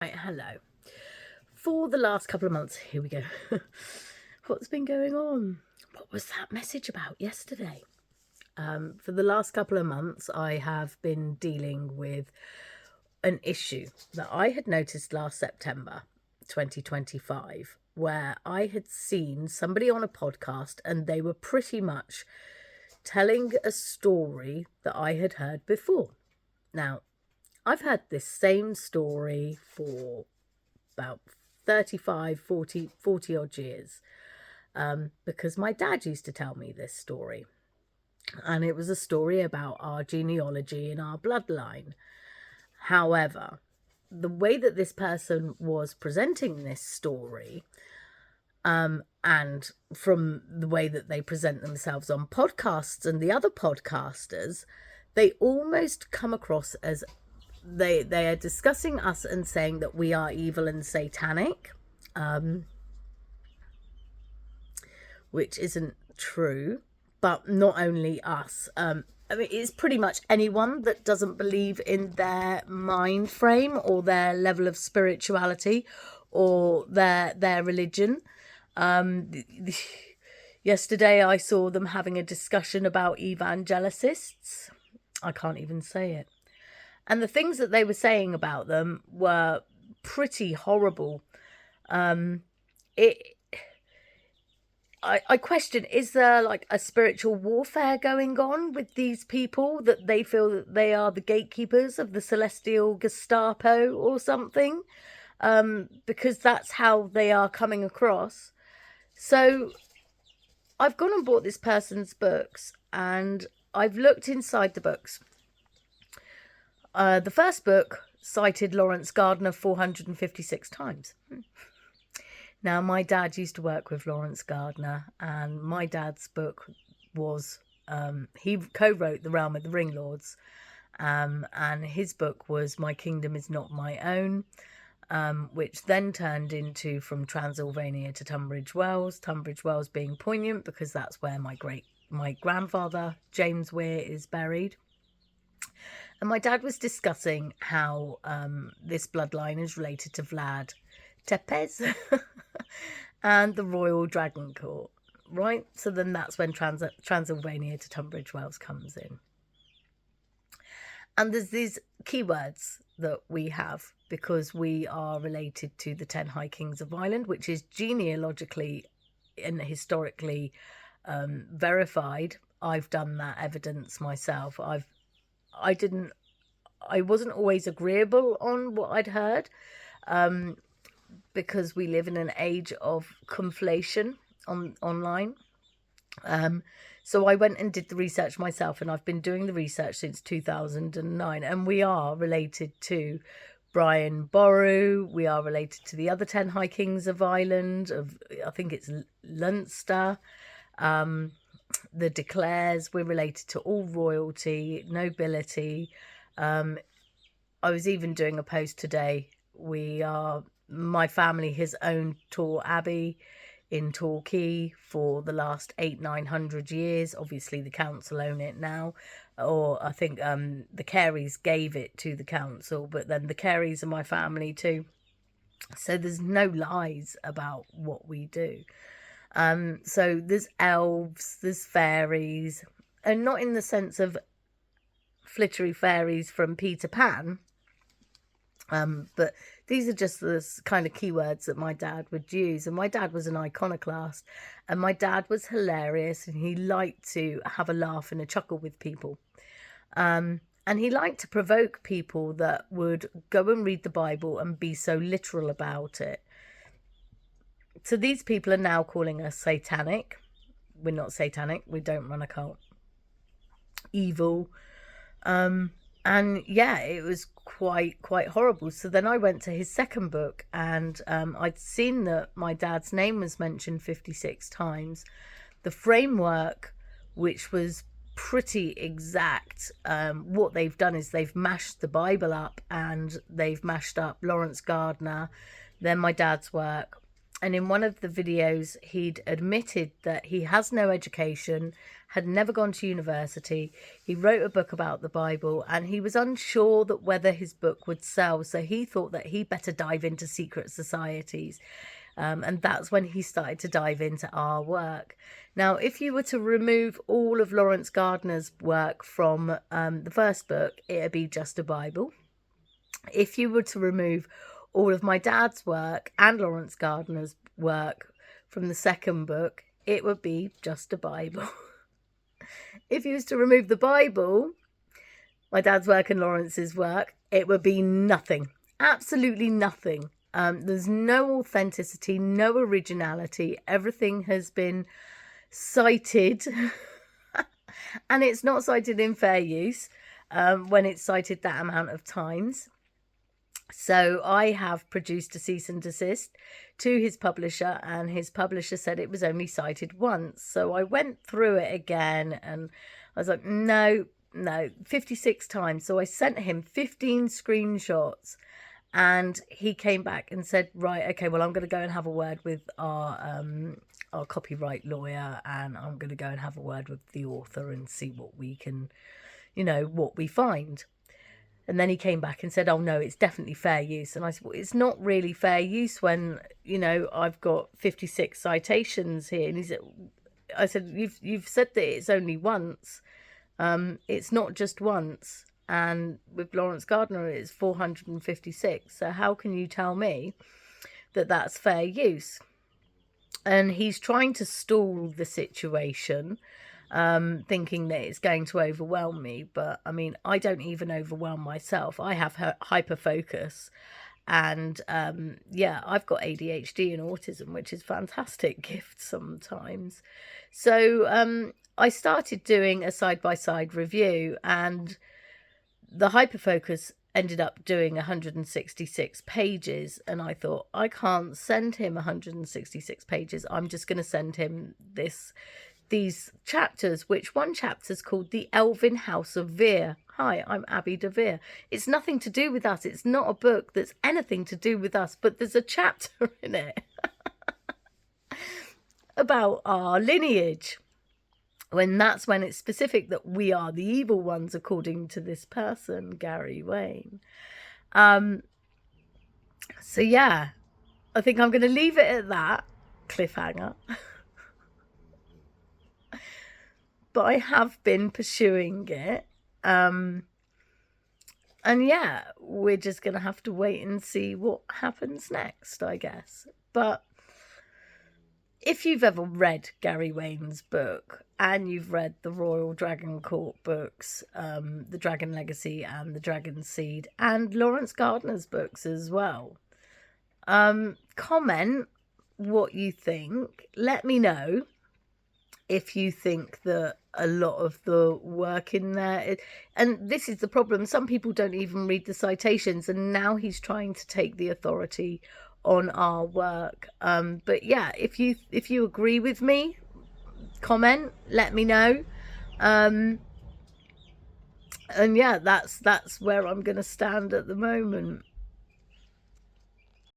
Right, hello. For the last couple of months, here we go. What's been going on? What was that message about yesterday? For the last couple of months, I have been dealing with an issue that I had noticed last September 2025, where I had seen somebody on a podcast and they were pretty much telling a story that I had heard before. Now, I've heard this same story for about 35, 40 odd years, because my dad used to tell me this story. And it was a story about our genealogy and our bloodline. However, the way that this person was presenting this story, and from the way that they present themselves on podcasts and the other podcasters, they almost come across as they are discussing us and saying that we are evil and satanic, which isn't true. But not only us, I mean, it's pretty much anyone that doesn't believe in their mind frame or their level of spirituality or their religion. Yesterday I saw them having a discussion about evangelicists. I can't even say it. And the things that they were saying about them were pretty horrible. I question, is there like a spiritual warfare going on with these people, that they feel that they are the gatekeepers of the celestial Gestapo or something? Because that's how they are coming across. So I've gone and bought this person's books and I've looked inside the books. The first book cited Laurence Gardner 456 times. Now, my dad used to work with Laurence Gardner, and my dad's book was, he co-wrote The Realm of the Ring Lords, and his book was My Kingdom Is Not My Own, which then turned into From Transylvania to Tunbridge Wells being poignant because that's where my grandfather, James Weir, is buried. And my dad was discussing how this bloodline is related to Vlad Tepes and the Royal Dragon Court, right? So then that's when Transylvania to Tunbridge Wells comes in. And there's these keywords that we have because we are related to the 10 High Kings of Ireland, which is genealogically and historically verified. I've done that evidence myself. I wasn't always agreeable on what I'd heard, because we live in an age of conflation online. So I went and did the research myself, and I've been doing the research since 2009, and we are related to Brian Boru. We are related to the other 10 High Kings of Ireland, I think it's Leinster, the De Clares. We're related to all royalty, nobility. I was even doing a post today. My family has owned Tor Abbey in Torquay for the last 800-900 years. Obviously the council own it now, or I think the Careys gave it to the council, but then the Careys are my family too. So there's no lies about what we do. So there's elves, there's fairies, and not in the sense of flittery fairies from Peter Pan, but these are just the kind of keywords that my dad would use. And my dad was an iconoclast, and my dad was hilarious, and he liked to have a laugh and a chuckle with people. And he liked to provoke people that would go and read the Bible and be so literal about it. So these people are now calling us satanic. We're not satanic. We don't run a cult. Evil. And yeah, it was quite horrible. So then I went to his second book, and I'd seen that my dad's name was mentioned 56 times. The framework, which was pretty exact, what they've done is they've mashed the Bible up, and they've mashed up Laurence Gardner, then my dad's work, And in one of the videos, he'd admitted that he has no education, had never gone to university. He wrote a book about the Bible, and he was unsure that whether his book would sell. So he thought that he better dive into secret societies. And that's when he started to dive into our work. Now, if you were to remove all of Laurence Gardner's work from the first book, it would be just a Bible. If you were to remove all of my dad's work and Laurence Gardner's work from the second book, it would be just a Bible. If you was to remove the Bible, my dad's work and Laurence's work, it would be nothing. Absolutely nothing. There's no authenticity, no originality. Everything has been cited and it's not cited in fair use when it's cited that amount of times. So I have produced a cease and desist to his publisher, and his publisher said it was only cited once. So I went through it again and I was like, no, 56 times. So I sent him 15 screenshots and he came back and said, right, okay, well, I'm going to go and have a word with our copyright lawyer, and I'm going to go and have a word with the author and see what we can, what we find. And then he came back and said, oh, no, it's definitely fair use. And I said, well, it's not really fair use when, I've got 56 citations here. And I said, you've said that it's only once. It's not just once. And with Laurence Gardner, it's 456. So how can you tell me that that's fair use? And he's trying to stall the situation, thinking that it's going to overwhelm me. But I mean, I don't even overwhelm myself. I have hyperfocus, and I've got ADHD and autism, which is fantastic gift sometimes. So I started doing a side-by-side review, and the hyperfocus ended up doing 166 pages, and I thought, I can't send him 166 pages. I'm just going to send him these chapters, which one chapter is called The Elven House of Vere. Hi, I'm Abbe de Vere. It's nothing to do with us. It's not a book that's anything to do with us, but there's a chapter in it about our lineage. That's when it's specific that we are the evil ones, according to this person, Gary Wayne. So yeah, I think I'm going to leave it at that cliffhanger. But I have been pursuing it. And yeah, we're just going to have to wait and see what happens next, I guess. But if you've ever read Gary Wayne's book, and you've read the Royal Dragon Court books, The Dragon Legacy and The Dragon Seed, and Laurence Gardner's books as well, comment what you think. Let me know if you think that a lot of the work in there, and this is the problem, some people don't even read the citations, and now he's trying to take the authority on our work. But yeah, if you agree with me, comment, let me know. And yeah, that's where I'm going to stand at the moment.